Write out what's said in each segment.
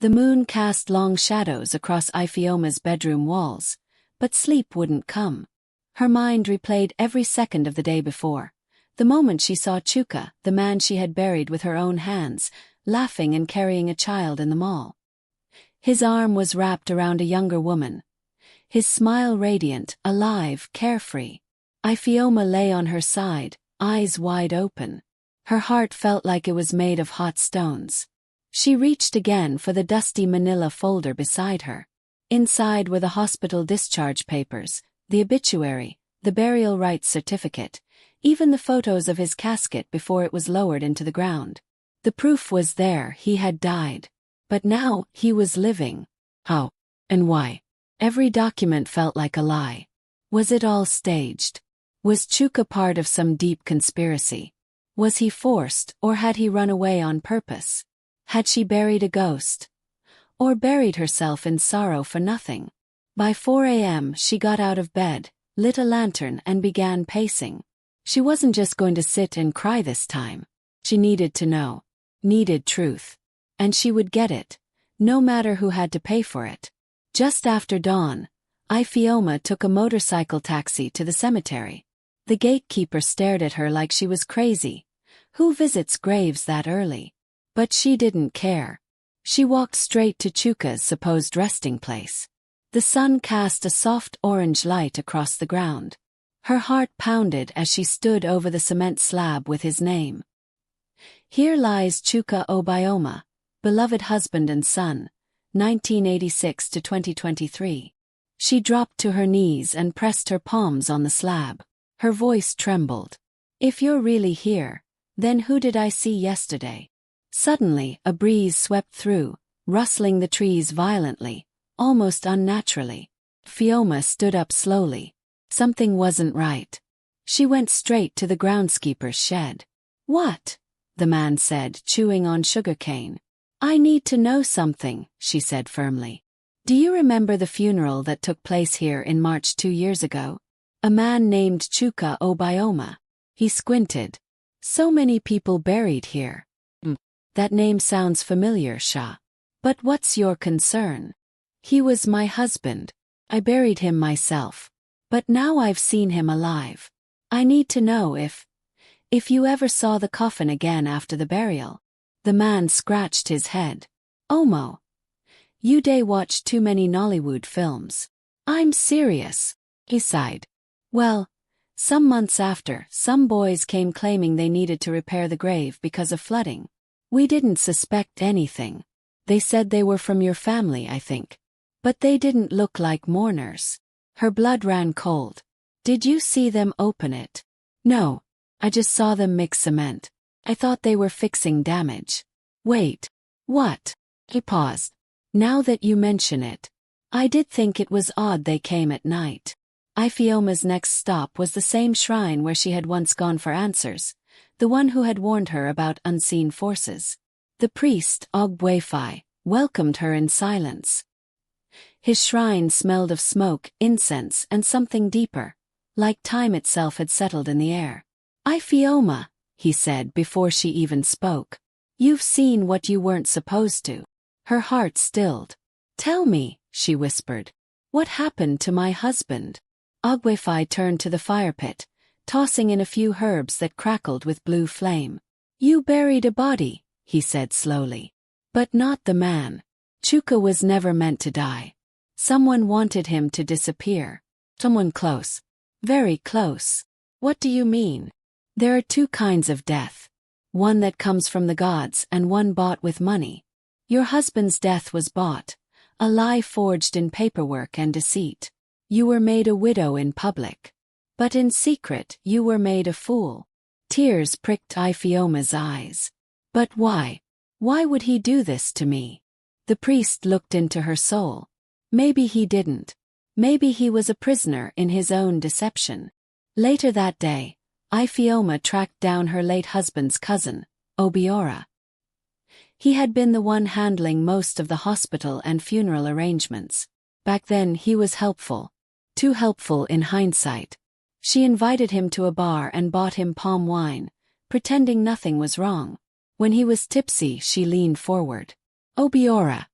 The moon cast long shadows across Ifeoma's bedroom walls, but sleep wouldn't come. Her mind replayed every second of the day before. The moment she saw Chuka, the man she had buried with her own hands, laughing and carrying a child in the mall. His arm was wrapped around a younger woman. His smile radiant, alive, carefree. Ifeoma lay on her side, eyes wide open. Her heart felt like it was made of hot stones. She reached again for the dusty manila folder beside her. Inside were the hospital discharge papers, the obituary, the burial rights certificate, even the photos of his casket before it was lowered into the ground. The proof was there, he had died. But now, he was living. How? And why? Every document felt like a lie. Was it all staged? Was Chuka part of some deep conspiracy? Was he forced, or had he run away on purpose? Had she buried a ghost? Or buried herself in sorrow for nothing? By 4 a.m. she got out of bed, lit a lantern and began pacing. She wasn't just going to sit and cry this time. She needed to know. Needed truth. And she would get it, no matter who had to pay for it. Just after dawn, Ifeoma took a motorcycle taxi to the cemetery. The gatekeeper stared at her like she was crazy. Who visits graves that early? But she didn't care. She walked straight to Chuka's supposed resting place. The sun cast a soft orange light across the ground. Her heart pounded as she stood over the cement slab with his name. Here lies Chuka Obioma, beloved husband and son, 1986 to 2023. She dropped to her knees and pressed her palms on the slab. Her voice trembled. If you're really here, then who did I see yesterday? Suddenly, a breeze swept through, rustling the trees violently, almost unnaturally. Ifeoma stood up slowly. Something wasn't right. She went straight to the groundskeeper's shed. What? The man said, chewing on sugarcane. I need to know something, she said firmly. Do you remember the funeral that took place here in March 2 years ago? A man named Chuka Obioma. He squinted. So many people buried here. That name sounds familiar, Shah. But what's your concern? He was my husband. I buried him myself. But now I've seen him alive. I need to know if you ever saw the coffin again after the burial. The man scratched his head. Omo. You day watch too many Nollywood films. I'm serious. He sighed. Well, some months after, some boys came claiming they needed to repair the grave because of flooding. We didn't suspect anything. They said they were from your family, I think. But they didn't look like mourners. Her blood ran cold. Did you see them open it? No. I just saw them mix cement. I thought they were fixing damage. Wait. What? He paused. Now that you mention it. I did think it was odd they came at night. Ifeoma's next stop was the same shrine where she had once gone for answers, the one who had warned her about unseen forces. The priest, Ogbuefi, welcomed her in silence. His shrine smelled of smoke, incense, and something deeper, like time itself had settled in the air. Ifeoma, he said before she even spoke. You've seen what you weren't supposed to. Her heart stilled. Tell me, she whispered. What happened to my husband? Ogbuefi turned to the fire pit, tossing in a few herbs that crackled with blue flame. You buried a body, he said slowly. But not the man. Chuka was never meant to die. Someone wanted him to disappear. Someone close. Very close. What do you mean? There are two kinds of death. One that comes from the gods and one bought with money. Your husband's death was bought, a lie forged in paperwork and deceit. You were made a widow in public. But in secret you were made a fool. Tears pricked Ifeoma's eyes. But why? Why would he do this to me? The priest looked into her soul. Maybe he didn't. Maybe he was a prisoner in his own deception. Later that day, Ifeoma tracked down her late husband's cousin, Obiora. He had been the one handling most of the hospital and funeral arrangements. Back then he was helpful. Too helpful in hindsight. She invited him to a bar and bought him palm wine, pretending nothing was wrong. When he was tipsy she leaned forward. Obiora.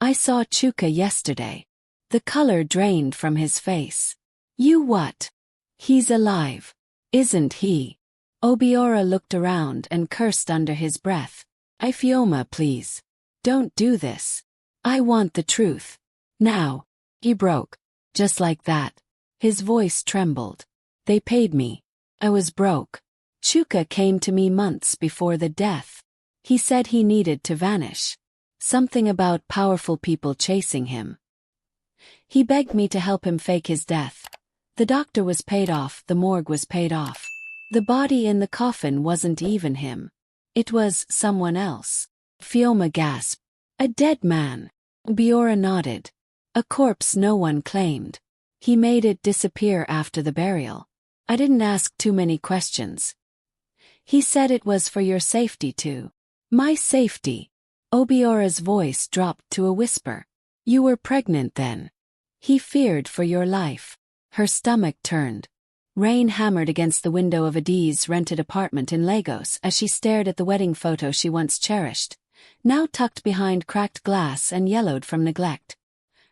I saw Chuka yesterday. The color drained from his face. You what? He's alive. Isn't he? Obiora looked around and cursed under his breath. Ifeoma, please. Don't do this. I want the truth. Now. He broke. Just like that. His voice trembled. They paid me. I was broke. Chuka came to me months before the death. He said he needed to vanish. Something about powerful people chasing him. He begged me to help him fake his death. The doctor was paid off, the morgue was paid off. The body in the coffin wasn't even him. It was someone else. Fioma gasped. A dead man. Biora nodded. A corpse no one claimed. He made it disappear after the burial. I didn't ask too many questions. He said it was for your safety too. My safety. Obiora's voice dropped to a whisper. You were pregnant then. He feared for your life. Her stomach turned. Rain hammered against the window of Adi's rented apartment in Lagos as she stared at the wedding photo she once cherished, now tucked behind cracked glass and yellowed from neglect.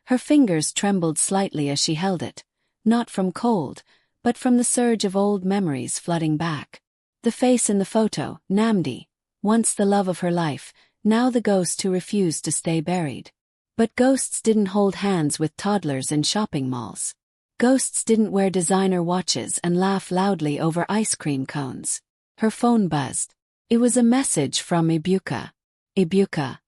Her fingers trembled slightly as she held it, not from cold, but from the surge of old memories flooding back. The face in the photo, Namdi, once the love of her life, now the ghost who refused to stay buried. But ghosts didn't hold hands with toddlers in shopping malls. Ghosts didn't wear designer watches and laugh loudly over ice cream cones. Her phone buzzed. It was a message from Ibuka. Ibuka.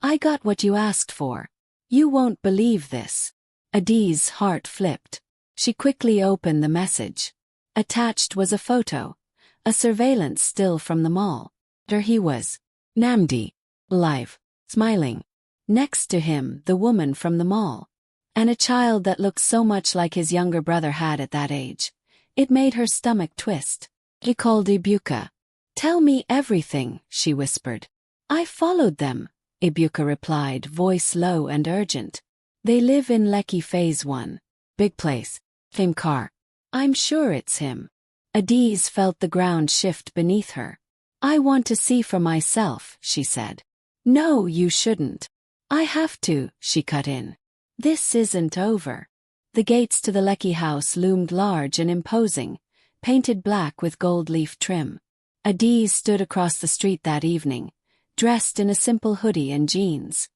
I got what you asked for. You won't believe this. Adi's heart flipped. She quickly opened the message. Attached was a photo. A surveillance still from the mall. There he was. Namdi. Alive. Smiling. Next to him, the woman from the mall. And a child that looked so much like his younger brother had at that age. It made her stomach twist. He called Ibuka. Tell me everything, she whispered. I followed them, Ibuka replied, voice low and urgent. They live in Lekki Phase 1. Big place. Same car. I'm sure it's him. Adiz felt the ground shift beneath her. I want to see for myself, she said. No, you shouldn't. I have to, she cut in. This isn't over. The gates to the Lekki house loomed large and imposing, painted black with gold leaf trim. Adiz stood across the street that evening, dressed in a simple hoodie and jeans.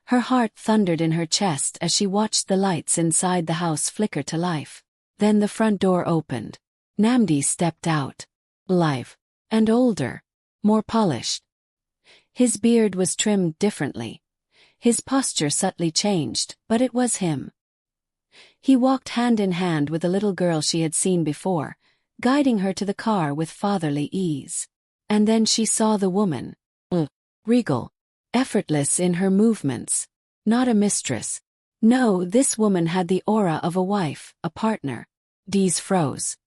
Her heart thundered in her chest as she watched the lights inside the house flicker to life. Then the front door opened. Namdi stepped out. Alive. And older. More polished. His beard was trimmed differently. His posture subtly changed, but it was him. He walked hand in hand with the little girl she had seen before, guiding her to the car with fatherly ease. And then she saw the woman. Regal. Effortless in her movements. Not a mistress. No, this woman had the aura of a wife, a partner. Dees froze.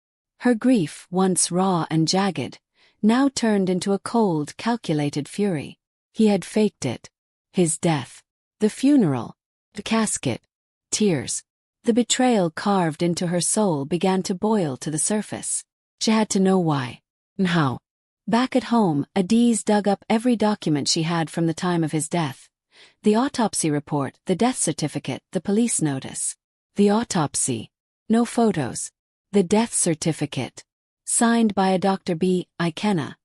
Her grief, once raw and jagged, now turned into a cold, calculated fury. He had faked it. His death. The funeral. The casket. Tears. The betrayal carved into her soul began to boil to the surface. She had to know why. And how. Back at home, Adiz dug up every document she had from the time of his death. The autopsy report, the death certificate, the police notice. The autopsy. No photos. The death certificate. Signed by a Dr. B. Ikenna,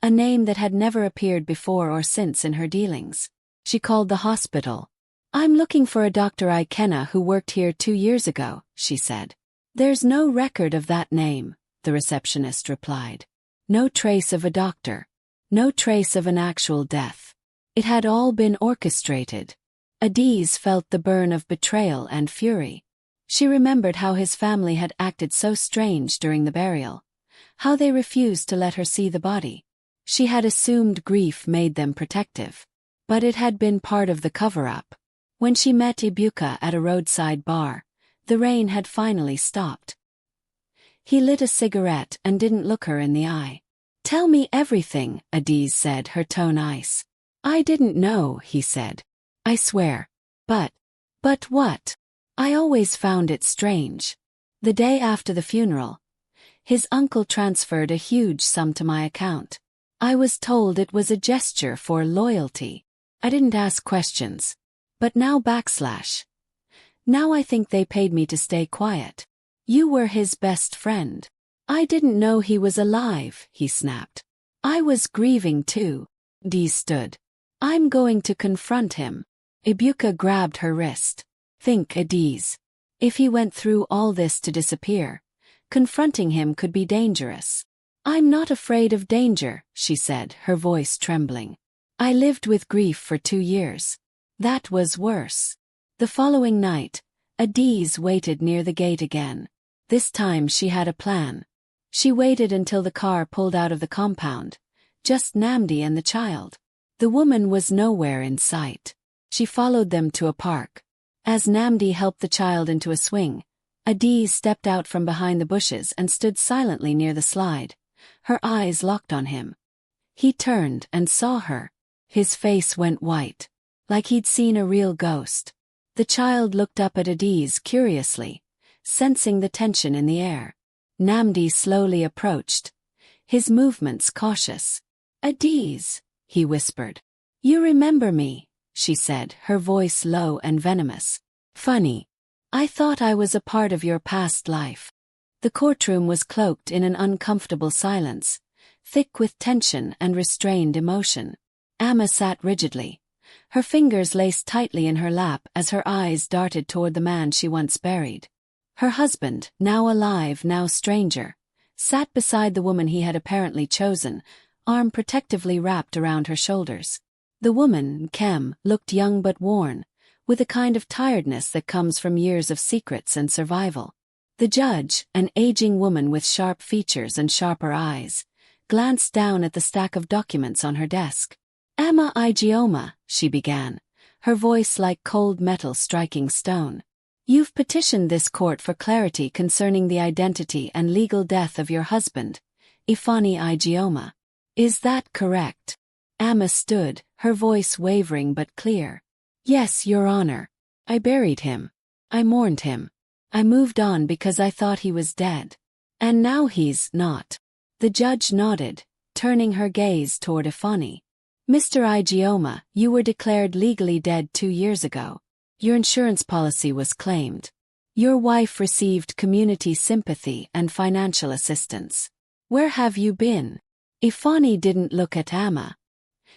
a name that had never appeared before or since in her dealings. She called the hospital. I'm looking for a Dr. Ikenna who worked here 2 years ago, she said. There's no record of that name, the receptionist replied. No trace of a doctor. No trace of an actual death. It had all been orchestrated. Adiz felt the burn of betrayal and fury. She remembered how his family had acted so strange during the burial. How they refused to let her see the body. She had assumed grief made them protective. But it had been part of the cover-up. When she met Ibuka at a roadside bar, the rain had finally stopped. He lit a cigarette and didn't look her in the eye. Tell me everything, Adiz said, her tone ice. I didn't know, he said. I swear. But what? I always found it strange. The day after the funeral, his uncle transferred a huge sum to my account. I was told it was a gesture for loyalty. I didn't ask questions. But now backslash. Now I think they paid me to stay quiet. You were his best friend. I didn't know he was alive, he snapped. I was grieving too. Dee stood. I'm going to confront him. Ibuka grabbed her wrist. Think, Adiz. If he went through all this to disappear, confronting him could be dangerous. I'm not afraid of danger, she said, her voice trembling. I lived with grief for 2 years. That was worse. The following night, Adiz waited near the gate again. This time she had a plan. She waited until the car pulled out of the compound. Just Namdi and the child. The woman was nowhere in sight. She followed them to a park. As Namdi helped the child into a swing, Adiz stepped out from behind the bushes and stood silently near the slide, her eyes locked on him. He turned and saw her. His face went white, like he'd seen a real ghost. The child looked up at Adiz curiously, sensing the tension in the air. Namdi slowly approached, his movements cautious. Adiz, he whispered. You remember me, she said, her voice low and venomous. Funny. I thought I was a part of your past life. The courtroom was cloaked in an uncomfortable silence, thick with tension and restrained emotion. Amma sat rigidly, her fingers laced tightly in her lap as her eyes darted toward the man she once buried. Her husband, now alive, now stranger, sat beside the woman he had apparently chosen, arm protectively wrapped around her shoulders. The woman, Kem, looked young but worn, with a kind of tiredness that comes from years of secrets and survival. The judge, an aging woman with sharp features and sharper eyes, glanced down at the stack of documents on her desk. Amma Igioma, she began, her voice like cold metal striking stone. You've petitioned this court for clarity concerning the identity and legal death of your husband, Ifani Igioma. Is that correct? Amma stood, her voice wavering but clear. Yes, Your Honor. I buried him. I mourned him. I moved on because I thought he was dead. And now he's not. The judge nodded, turning her gaze toward Ifani. Mr. Igioma, you were declared legally dead 2 years ago. Your insurance policy was claimed. Your wife received community sympathy and financial assistance. Where have you been? Ifani didn't look at Amma.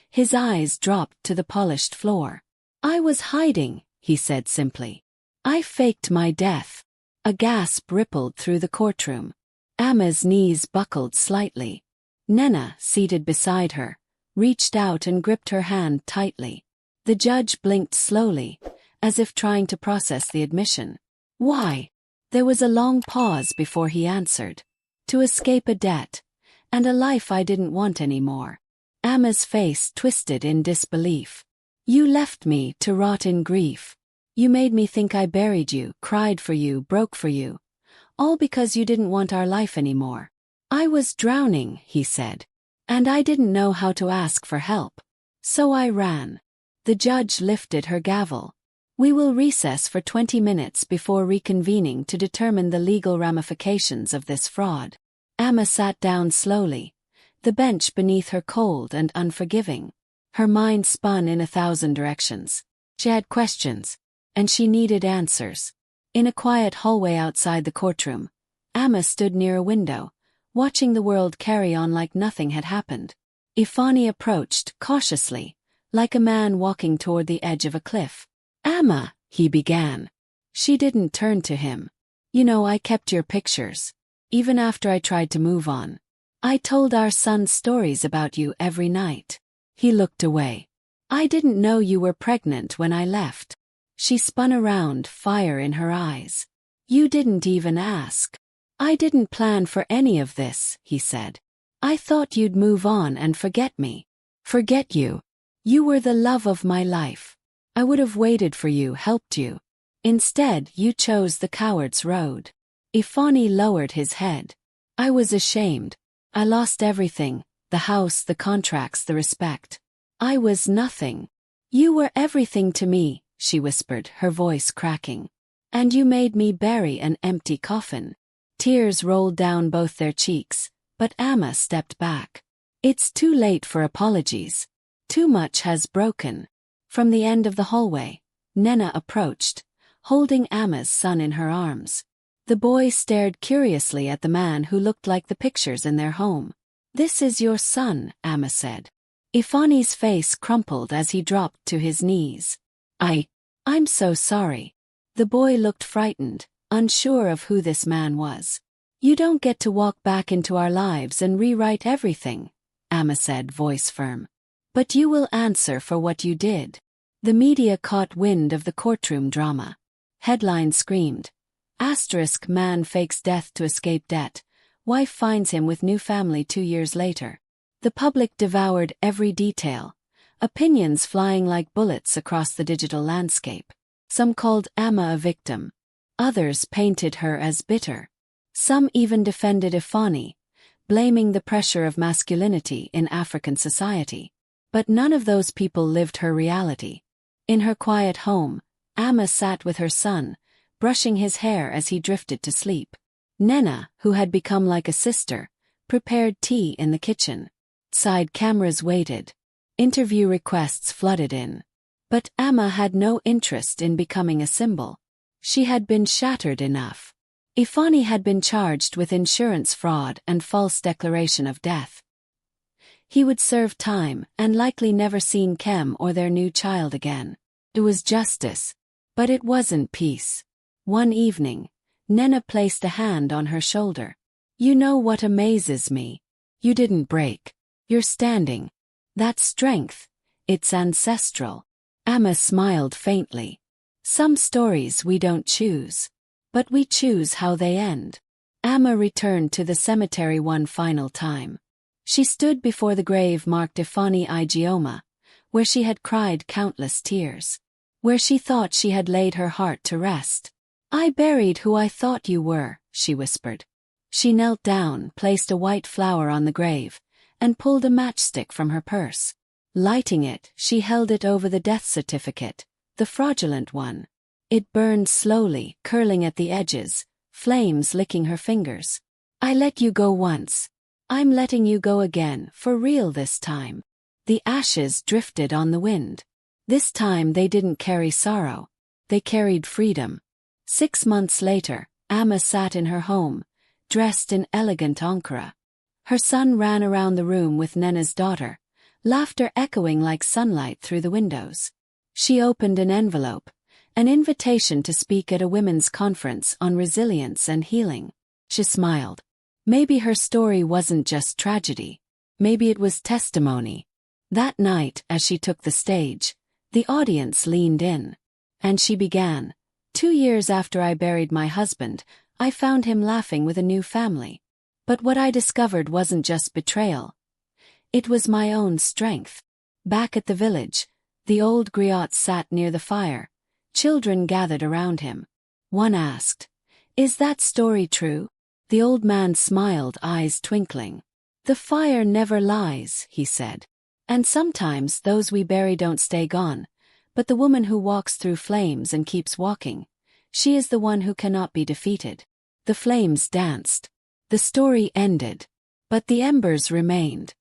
His eyes dropped to the polished floor. I was hiding, he said simply. I faked my death. A gasp rippled through the courtroom. Amma's knees buckled slightly. Nena, seated beside her, reached out and gripped her hand tightly. The judge blinked slowly, as if trying to process the admission. Why? There was a long pause before he answered. To escape a debt, and a life I didn't want anymore. Amma's face twisted in disbelief. You left me to rot in grief. You made me think I buried you, cried for you, broke for you. All because you didn't want our life anymore. I was drowning, he said. And I didn't know how to ask for help. So I ran. The judge lifted her gavel. We will recess for 20 minutes before reconvening to determine the legal ramifications of this fraud. Amma sat down slowly, the bench beneath her cold and unforgiving. Her mind spun in 1,000 directions. She had questions, and she needed answers. In a quiet hallway outside the courtroom, Amma stood near a window, watching the world carry on like nothing had happened. Ifani approached, cautiously, like a man walking toward the edge of a cliff. Amma, he began. She didn't turn to him. You know, I kept your pictures. Even after I tried to move on. I told our son stories about you every night. He looked away. I didn't know you were pregnant when I left. She spun around, fire in her eyes. You didn't even ask. I didn't plan for any of this, he said. I thought you'd move on and forget me. Forget you. You were the love of my life. I would have waited for you, helped you. Instead, you chose the coward's road. Ifani lowered his head. I was ashamed. I lost everything, the house, the contracts, the respect. I was nothing. You were everything to me, she whispered, her voice cracking. And you made me bury an empty coffin. Tears rolled down both their cheeks, but Amma stepped back. It's too late for apologies. Too much has broken. From the end of the hallway, Nena approached, holding Amma's son in her arms. The boy stared curiously at the man who looked like the pictures in their home. "This is your son," Amma said. Ifani's face crumpled as he dropped to his knees. I'm so sorry." The boy looked frightened, unsure of who this man was. "You don't get to walk back into our lives and rewrite everything," Amma said, voice firm. "But you will answer for what you did." The media caught wind of the courtroom drama. Headlines screamed, "Man fakes death to escape debt. Wife finds him with new family 2 years later." The public devoured every detail, opinions flying like bullets across the digital landscape. Some called Amma a victim. Others painted her as bitter. Some even defended Ifani, blaming the pressure of masculinity in African society. But none of those people lived her reality. In her quiet home, Amma sat with her son, brushing his hair as he drifted to sleep. Nena, who had become like a sister, prepared tea in the kitchen. Side cameras waited. Interview requests flooded in. But Amma had no interest in becoming a symbol. She had been shattered enough. Ifani had been charged with insurance fraud and false declaration of death. He would serve time and likely never seen Kem or their new child again. It was justice. But it wasn't peace. One evening, Nena placed a hand on her shoulder. "You know what amazes me? You didn't break. You're standing. That's strength. It's ancestral." Amma smiled faintly. "Some stories we don't choose. But we choose how they end." Amma returned to the cemetery one final time. She stood before the grave marked Ifani Igioma, where she had cried countless tears. Where she thought she had laid her heart to rest. "I buried who I thought you were," she whispered. She knelt down, placed a white flower on the grave, and pulled a matchstick from her purse. Lighting it, she held it over the death certificate, the fraudulent one. It burned slowly, curling at the edges, flames licking her fingers. "I let you go once. I'm letting you go again, for real this time." The ashes drifted on the wind. This time they didn't carry sorrow. They carried freedom. 6 months later, Amma sat in her home, dressed in elegant Ankara. Her son ran around the room with Nena's daughter, laughter echoing like sunlight through the windows. She opened an envelope, an invitation to speak at a women's conference on resilience and healing. She smiled. Maybe her story wasn't just tragedy. Maybe it was testimony. That night, as she took the stage, the audience leaned in. And she began. 2 years after I buried my husband, I found him laughing with a new family. But what I discovered wasn't just betrayal. It was my own strength. Back at the village, the old griot sat near the fire. Children gathered around him. One asked, "Is that story true?" The old man smiled, eyes twinkling. "The fire never lies," he said. "And sometimes those we bury don't stay gone, but the woman who walks through flames and keeps walking, she is the one who cannot be defeated." The flames danced. The story ended. But the embers remained.